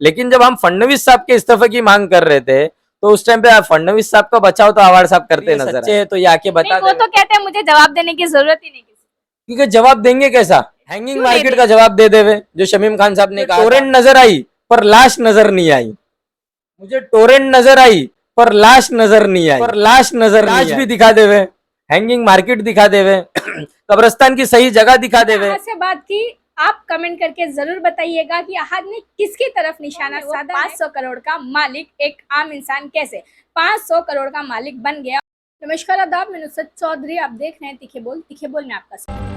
लेकिन जब हम फडणवीस साहब के इस्तीफे की मांग कर रहे थे तो उस टाइम पे फडणवीस साहब का बचाव तो आवाड़ साहब करते नजर आए। तो ये आके बता वो तो कहते हैं मुझे जवाब देने की जरूरत ही नहीं किसी, क्योंकि जवाब देंगे कैसा? हैंगिंग मार्केट का जवाब दे देवे जो शमीम खान साहब ने कहा। टोरेंट नजर आई पर लाश नजर नहीं आई। मुझे टोरेंट नजर आई पर लाश नजर नहीं आई। पर लाश भी दिखा देवे, हैंगिंग मार्केट दिखा देवे, कब्रिस्तान की सही जगह दिखा देवे। से बात की आप कमेंट करके जरूर बताइएगा कि अहाद ने किसकी तरफ निशाना साधा। 500 करोड़ का मालिक एक आम इंसान कैसे 500 करोड़ का मालिक बन गया। नमस्कार आदाब, मैं नुसरत चौधरी, आप देख रहे हैं तीखे बोल में आपका स्वागत।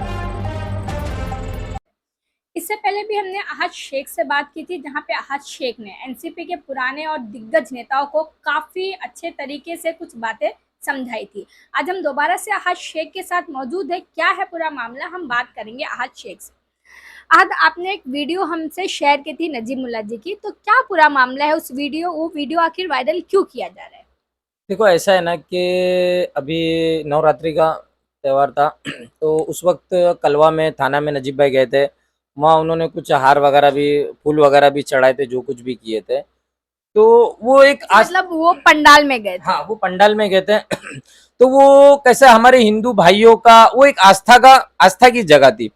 इससे पहले भी हमने अहाद शेख से बात की थी, जहां पे अहाद शेख ने एनसीपी के पुराने और दिग्गज नेताओं को काफी अच्छे तरीके से कुछ बातें समझाई थी। आज हम दोबारा से अहाद शेख के साथ मौजूद है। क्या है पूरा मामला, हम बात करेंगे अहाद शेख से। अहाद, आपने एक वीडियो हमसे शेयर की थी नजीब मुल्ला जी की, तो क्या पूरा मामला है वो वीडियो आखिर वायरल क्यों किया जा रहा है? देखो ऐसा है ना कि अभी नवरात्रि का त्यौहार था तो उस वक्त कलवा में थाना में नजीब भाई गए थे। वहाँ उन्होंने कुछ हार वगैरह भी, फूल वगैरह भी चढ़ाए थे, जो कुछ भी किए थे। तो वो एक मतलब वो पंडाल में गए थे? हाँ, वो पंडाल में गए थे तो वो कैसा हमारे हिंदू भाइयों का वो एक आस्था की जगह थी,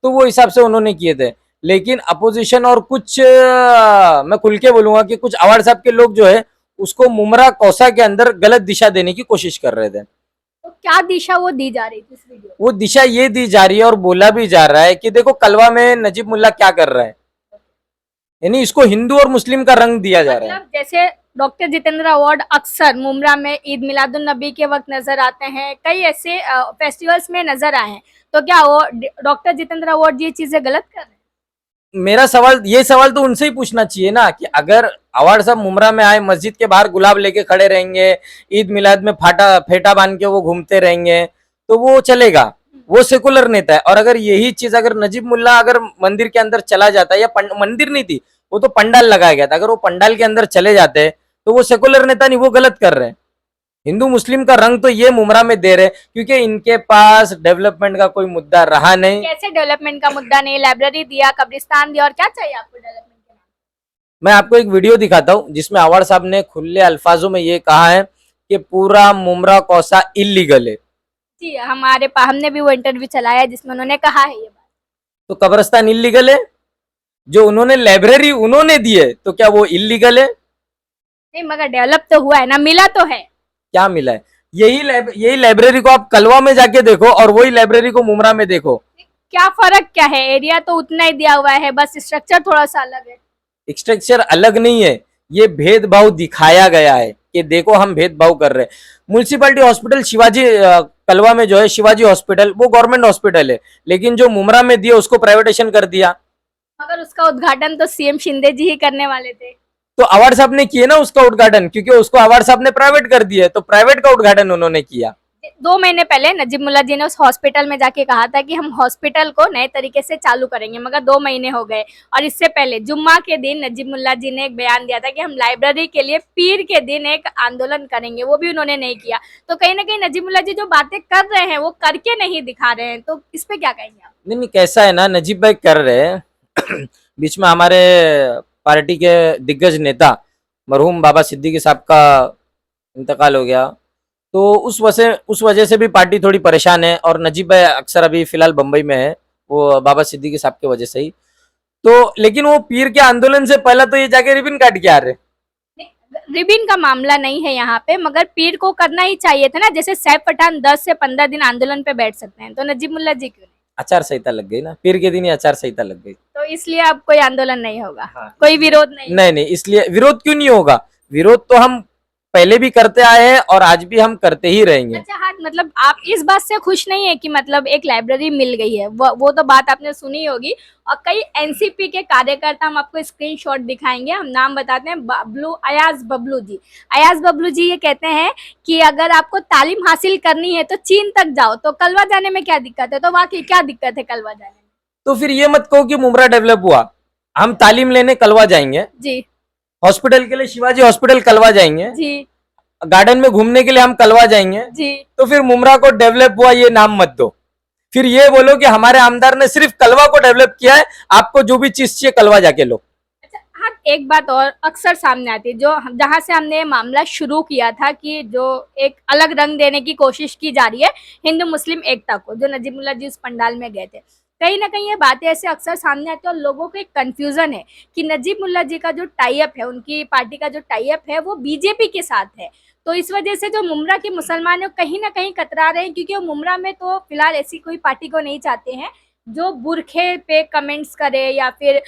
तो वो हिसाब से उन्होंने किए थे। लेकिन अपोजिशन और कुछ मैं खुल के बोलूंगा कि कुछ अवार्ड साहब के लोग जो है उसको मुमरा कौसा के अंदर गलत दिशा देने की कोशिश कर रहे थे। तो क्या दिशा वो दी जा रही थी इस वीडियो? वो दिशा ये दी जा रही है और बोला भी जा रहा है कि देखो कलवा में नजीब मुल्ला क्या कर रहा है, यानी इसको हिंदू और मुस्लिम का रंग दिया जा रहा है। जैसे डॉक्टर जितेंद्र अवार्ड अक्सर मुमरा में ईद मिलादुन नबी के वक्त नजर आते हैं, कई ऐसे फेस्टिवल्स में नजर आए हैं, तो क्या वो डॉक्टर जितेंद्र अवार्ड ये चीजें गलत कर रहे हैं? मेरा सवाल तो उनसे ही पूछना चाहिए ना कि अगर अवार्ड साहब मुमरा में आए, मस्जिद के बाहर गुलाब लेके खड़े रहेंगे, ईद मिलाद में फेटा बांध के वो घूमते रहेंगे तो वो चलेगा, वो सेकुलर नेता है। और अगर यही चीज अगर नजीब मुल्ला अगर मंदिर के अंदर चला जाता है, या मंदिर नहीं थी वो तो पंडाल लगाया गया था, अगर वो पंडाल के अंदर चले जाते तो वो सेकुलर नेता नहीं, वो गलत कर रहे हैं। हिंदू मुस्लिम का रंग तो ये मुमरा में दे रहे क्योंकि इनके पास डेवलपमेंट का कोई मुद्दा रहा नहीं। कैसे डेवलपमेंट का मुद्दा नहीं? लाइब्रेरी दिया, कब्रिस्तान दिया, और क्या चाहिए आपको डेवलपमेंट के नाम? मैं आपको एक वीडियो दिखाता हूँ जिसमें अवार्ड साहब ने खुले अल्फाजों में ये कहा है कि पूरा मुमरा कौसा इल्लीगल है। जी, हमने भी वो इंटरव्यू चलाया जिसमें उन्होंने कहा है ये बात। तो कब्रिस्तान इल्लीगल है? जो उन्होंने लाइब्रेरी उन्होंने दी है तो क्या वो इल्लीगल है? नहीं, मगर डेवलप तो हुआ है ना, मिला तो है। क्या मिला है? यही लाइब्रेरी को आप कलवा में जाके देखो और वही लाइब्रेरी को मुमरा में देखो, क्या फर्क क्या है? एरिया तो उतना ही दिया हुआ है, बस स्ट्रक्चर थोड़ा सा अलग है। स्ट्रक्चर अलग नहीं है, ये भेदभाव दिखाया गया है कि देखो हम भेदभाव कर रहे हैं। म्युनिसिपैलिटी हॉस्पिटल शिवाजी कलवा में जो है शिवाजी हॉस्पिटल वो गवर्नमेंट हॉस्पिटल है, लेकिन जो मुमरा में दिया उसको प्राइवेटाइजेशन कर दिया। मगर उसका उद्घाटन तो सीएम शिंदे जी ही करने वाले थे। तो अवार्ड साहब ने किए ना उसका उद्घाटन, क्योंकि उसको अवार्ड साहब ने प्राइवेट कर दिया है, तो प्राइवेट का उद्घाटन उन्होंने किया। 2 महीने पहले नजीब मुल्ला जी ने उस हॉस्पिटल में जाके कहा था कि हम हॉस्पिटल को नए तरीके से चालू करेंगे, मगर 2 महीने हो गए। और इससे पहले जुम्मा के दिन नजीब मुल्ला जी ने एक बयान दिया था कि हम लाइब्रेरी के लिए पीर के दिन एक आंदोलन करेंगे, वो भी उन्होंने नहीं किया। तो कहीं ना कहीं नजीब मुल्ला जी जो बातें कर रहे हैं वो करके नहीं दिखा रहे हैं, तो इस पे क्या कहेंगे आप? नहीं, कैसा है ना, नजीब भाई कर रहे हैं बीच में हमारे पार्टी के दिग्गज नेता मरहूम बाबा सिद्दीकी साहब का इंतकाल हो गया, तो उस वजह से भी पार्टी थोड़ी परेशान है। और नजीब भाई अक्सर अभी फिलहाल बम्बई में है, वो बाबा सिद्दीकी साहब की वजह से ही। तो लेकिन वो पीर के आंदोलन से पहले तो ये जाके रिबन काट के आ रहे। रिबिन का मामला नहीं है यहाँ पे, मगर पीर को करना ही चाहिए था ना। जैसे सैफ पठान 10 से 15 दिन आंदोलन पे बैठ सकते हैं, तो नजीब मुल्ला जी क्यों नहीं? आचार संहिता लग गई ना, पीर के दिन ही आचार संहिता लग गई, तो इसलिए अब कोई आंदोलन नहीं होगा। हाँ। कोई विरोध नहीं? इसलिए विरोध क्यों नहीं होगा? विरोध तो हम पहले भी करते आए हैं और आज भी हम करते ही रहेंगे। अच्छा हाँ, मतलब आप इस बात से खुश नहीं है कि मतलब एक लाइब्रेरी मिल गई है? वो तो बात आपने सुनी होगी। और कई एनसीपी के कार्यकर्ता, हम आपको स्क्रीनशॉट दिखाएंगे, हम नाम बताते हैं, अयाज बबलू जी। अयाज बबलू जी ये कहते हैं कि अगर आपको तालीम हासिल करनी है तो चीन तक जाओ, तो कलवा जाने में क्या दिक्कत है? तो वाकई क्या दिक्कत है कलवा जाने में? तो फिर ये मत कहो कि मुमरा डेवलप हुआ, हम तालीम लेने कलवा जाएंगे जी, हॉस्पिटल के लिए शिवाजी हॉस्पिटल कलवा जाएंगे जी, गार्डन में घूमने के लिए हम कलवा जाएंगे जी। तो फिर मुमरा को डेवलप हुआ ये नाम मत दो। फिर ये बोलो कि हमारे आमदार ने सिर्फ कलवा को डेवलप किया है, आपको जो भी चीज चाहिए कलवा जाके लो। अच्छा हाँ, एक बात और अक्सर सामने आती है, जो जहाँ से हमने ये मामला शुरू किया था कि जो एक अलग रंग देने की कोशिश की जा रही है हिंदू मुस्लिम एकता को, जो नजीमुल्ला जी उस पंडाल में गए थे, कहीं ना कहीं ये बातें ऐसे अक्सर सामने आती है और लोगों को एक कंफ्यूजन है कि नजीमुल्ला जी का जो टाई अप है, उनकी पार्टी का जो टाई अप है वो बीजेपी के साथ है। तो इस वजह से जो मुमरा के मुसलमान है कहीं ना कहीं कतरा रहे हैं, क्योंकि वो मुमरा में तो फिलहाल ऐसी कोई पार्टी को नहीं चाहते हैं जो बुरखे पे कमेंट्स करे, या फिर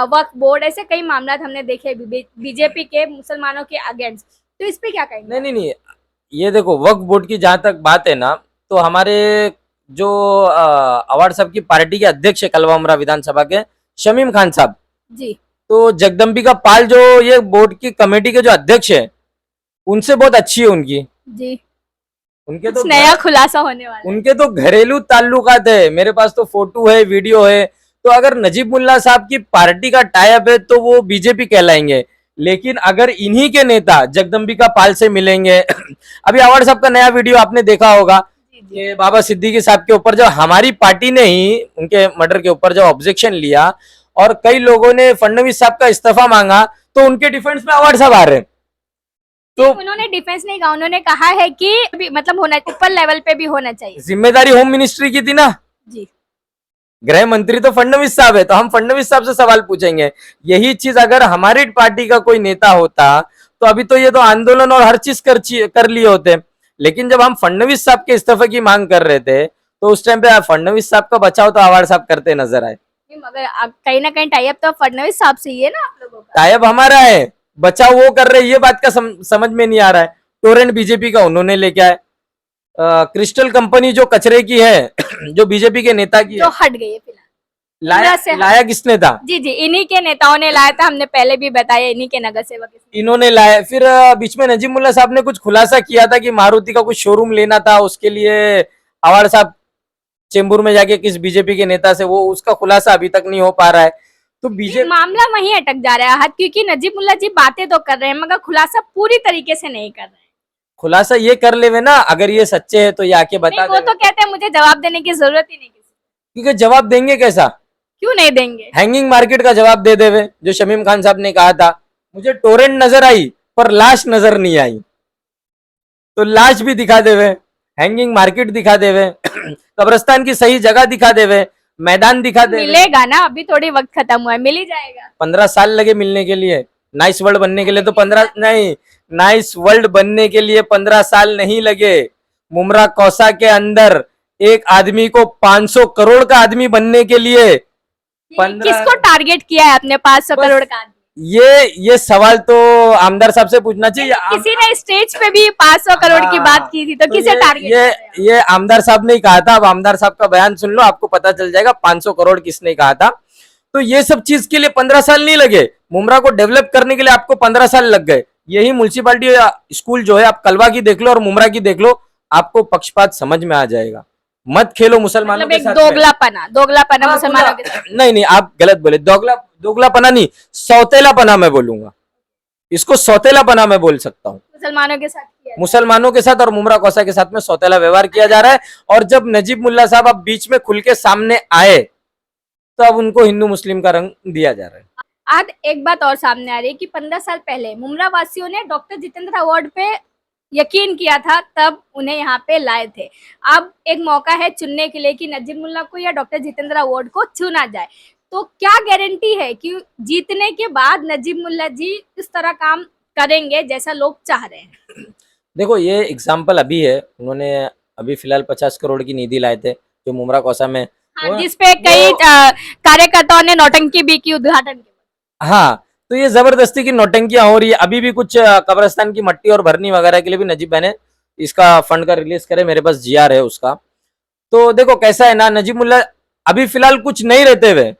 वक्फ बोर्ड, ऐसे कई मामला हमने देखे बीजेपी के मुसलमानों के अगेंस्ट। तो इस पे क्या कहेंगे? नहीं नहीं नहीं, ये देखो वक्फ बोर्ड की जहां तक बात है ना, तो हमारे जो अवार्ड साहब की पार्टी के अध्यक्ष है कलवा उमरा विधानसभा के, शमीम खान साहब, जी तो जगदम्बिका पाल जो ये बोर्ड की कमेटी के जो अध्यक्ष है, उनसे बहुत अच्छी है उनकी। जी, उनके कुछ तो नया खुलासा होने वाला है। उनके तो घरेलू ताल्लुकात है, मेरे पास तो फोटो है, वीडियो है। तो अगर नजीब मुल्ला साहब की पार्टी का टाई अप है तो वो बीजेपी कहलाएंगे, लेकिन अगर इन्हीं के नेता जगदम्बिका पाल से मिलेंगे अभी अवार्ड साहब का नया वीडियो आपने देखा होगा जी जी कि बाबा सिद्दीकी साहब के ऊपर जब हमारी पार्टी ने ही उनके मर्डर के ऊपर जब ऑब्जेक्शन लिया और कई लोगों ने फडणवीस साहब का इस्तीफा मांगा, तो उनके डिफेंस में अवार्ड साहब आ रहे हैं। तो उन्होंने डिफेंस नहीं कहा, उन्होंने कहा है कि मतलब होना ऊपर लेवल पे भी होना चाहिए। जिम्मेदारी होम मिनिस्ट्री की थी ना, जी, गृह मंत्री तो फडणवीस साहब है, तो हम फडणवीस साहब से सवाल पूछेंगे। यही चीज अगर हमारी पार्टी का कोई नेता होता तो अभी तो ये तो आंदोलन और हर चीज कर लिए होते। लेकिन जब हम फडणवीस साहब के इस्तीफे की मांग कर रहे थे, तो उस टाइम पे फडणवीस साहब का बचाव तो अवार्ड साहब करते नजर आए। मगर आप कहीं ना कहीं टाई अप तो फडणवीस साहब से ही है ना आप लोगों का। टाइप हमारा है, बचाव वो कर रहे हैं, ये बात का समझ में नहीं आ रहा है। टोरेंट बीजेपी का उन्होंने लेके आए, क्रिस्टल कंपनी जो कचरे की है जो बीजेपी के नेता की जो है, हट गई है फिलहाल। लाया से लाया किसने था? जी जी, इन्हीं के नेताओं ने लाया था, हमने पहले भी बताया, इन्हीं के नगर सेवक इन्होंने लाया। फिर बीच में नजीब मुल्ला साहब ने कुछ खुलासा किया था कि मारुति का कुछ शोरूम लेना था, उसके लिए अवार्ड साहब चेंबूर में जाके किस बीजेपी के नेता से, वो उसका खुलासा अभी तक नहीं हो पा रहा है। तो ये बीजेपी मामला वहीं अटक जा रहा है, क्योंकि नजीबुल्ला जी बातें तो कर रहे हैं मगर खुलासा पूरी तरीके से नहीं कर रहे हैं। खुलासा ये कर लेवे ना, अगर ये सच्चे है तो ये आके बता नहीं, वो देवे। तो कहते हैं मुझे जवाब देने की जरूरत ही नहीं किसी को। क्योंकि जवाब देंगे कैसा? क्यों नहीं देंगे? हैंगिंग मार्केट का जवाब दे देवे, जो शमीम खान साहब ने कहा था। मुझे टोरेंट नजर आई पर लाश नजर नहीं आई, तो लाश भी दिखा देवे, हैंगिंग मार्केट दिखा देवे कब्रिस्तान की सही जगह दिखा देवे, मैदान दिखा देवे। मिलेगा ना, अभी थोड़ी वक्त खत्म हुआ है, मिल ही जाएगा। 15 साल लगे मिलने के लिए। नाइस वर्ल्ड बनने के लिए तो 15 नहीं, नाइस वर्ल्ड बनने के लिए 15 साल नहीं लगे। मुमरा कौसा के अंदर एक आदमी को 500 करोड़ का आदमी बनने के लिए 15 किसको टारगेट किया है आपने 500 बस करोड़ का? ये सवाल तो आमदार साहब से पूछना चाहिए। किसी ने स्टेज पे भी 500 करोड़ की बात की थी, तो किसे टारगेट ये ये आमदार साहब ने ही कहा था। अब आमदार साहब का बयान सुन लो, आपको पता चल जाएगा 500 करोड़ किसने कहा था। तो ये सब चीज के लिए 15 साल नहीं लगे, मुमरा को डेवलप करने के लिए आपको 15 साल लग गए। यही म्युनिसिपालिटी स्कूल जो है, आप कलवा की देख लो और मुमरा की देख लो, आपको पक्षपात समझ में आ जाएगा। मत खेलो मुसलमानों मतलब के एक साथ दोगलापना हाँ, मुसलमानों के साथ। नहीं नहीं, आप गलत बोले। दोगलापना नहीं, सौतेलापना मैं बोलूंगा, इसको सौतेलापना मैं बोल सकता हूँ। मुसलमानों के साथ किया मुसलमानों के साथ और मुमरा कौसा के साथ में सौतेला व्यवहार किया जा रहा है। और जब नजीब मुल्ला साहब अब बीच में खुल के सामने आए, तो अब उनको हिंदू मुस्लिम का रंग दिया जा रहा है। आज एक बात और सामने आ रही है कि 15 साल पहले मुमरा वासियों ने डॉक्टर जितेंद्र अवार्ड पे यकीन किया था, तब उन्हें यहाँ पे लाए थे। अब एक मौका है चुनने के लिए कि नजीब मुल्ला को या डॉक्टर जितेंद्र अवार्ड को चुना जाए। तो क्या गारंटी है कि जीतने के बाद नजीब मुल्ला जी इस तरह काम करेंगे जैसा लोग चाह रहे हैं? देखो, ये एग्जाम्पल अभी है, उन्होंने अभी फिलहाल 50 करोड़ की निधि लाए थे जो मुमरा कौसा में। हाँ, जिसपे कई कार्यकर्ताओं ने नौटंकी भी की उद्घाटन के। हाँ, तो ये जबरदस्ती की नौटंकियां हो रही है। अभी भी कुछ कब्रिस्तान की मट्टी और भरनी वगैरह के लिए भी नजीब भाई ने इसका फंड का रिलीज करे, मेरे पास जीआर है उसका। तो देखो कैसा है ना, नजीब मुल्ला अभी फिलहाल कुछ नहीं रहते हुए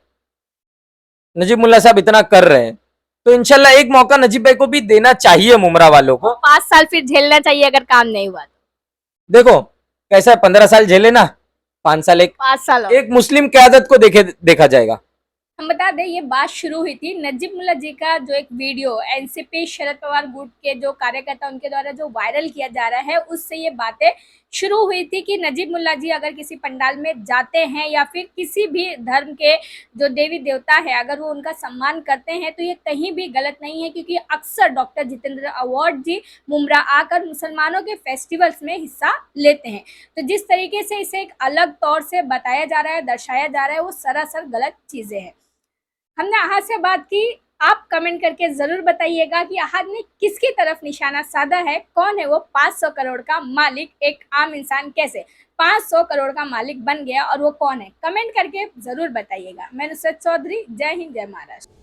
नजीब मुल्ला साहब इतना कर रहे हैं, तो इंशाल्लाह एक मौका नजीब भाई को भी देना चाहिए मुमरा वालों को। 5 साल फिर झेलना चाहिए अगर काम नहीं हुआ तो। देखो कैसा है, 15 साल झेले ना, 5 साल 5 साल और। एक मुस्लिम क्यादत को देखा जाएगा। हम बता दें, ये बात शुरू हुई थी नजीब मुल्ला जी का जो एक वीडियो एनसीपी शरद पवार गुट के जो कार्यकर्ता उनके द्वारा जो वायरल किया जा रहा है, उससे ये बातें शुरू हुई थी कि नजीब मुल्ला जी अगर किसी पंडाल में जाते हैं या फिर किसी भी धर्म के जो देवी देवता है अगर वो उनका सम्मान करते हैं तो ये कहीं भी गलत नहीं है, क्योंकि अक्सर डॉक्टर जितेंद्र अवार्ड जी मुमरा आकर मुसलमानों के फेस्टिवल्स में हिस्सा लेते हैं। तो जिस तरीके से इसे एक अलग तौर से बताया जा रहा है, दर्शाया जा रहा है, वो सरासर गलत चीजें हैं। हमने अहाद से बात की, आप कमेंट करके जरूर बताइएगा कि अहाद ने किसकी तरफ निशाना साधा है, कौन है वो 500 करोड़ का मालिक, एक आम इंसान कैसे 500 करोड़ का मालिक बन गया और वो कौन है, कमेंट करके जरूर बताइएगा। मैं नुसरत चौधरी, जय हिंद, जय महाराष्ट्र।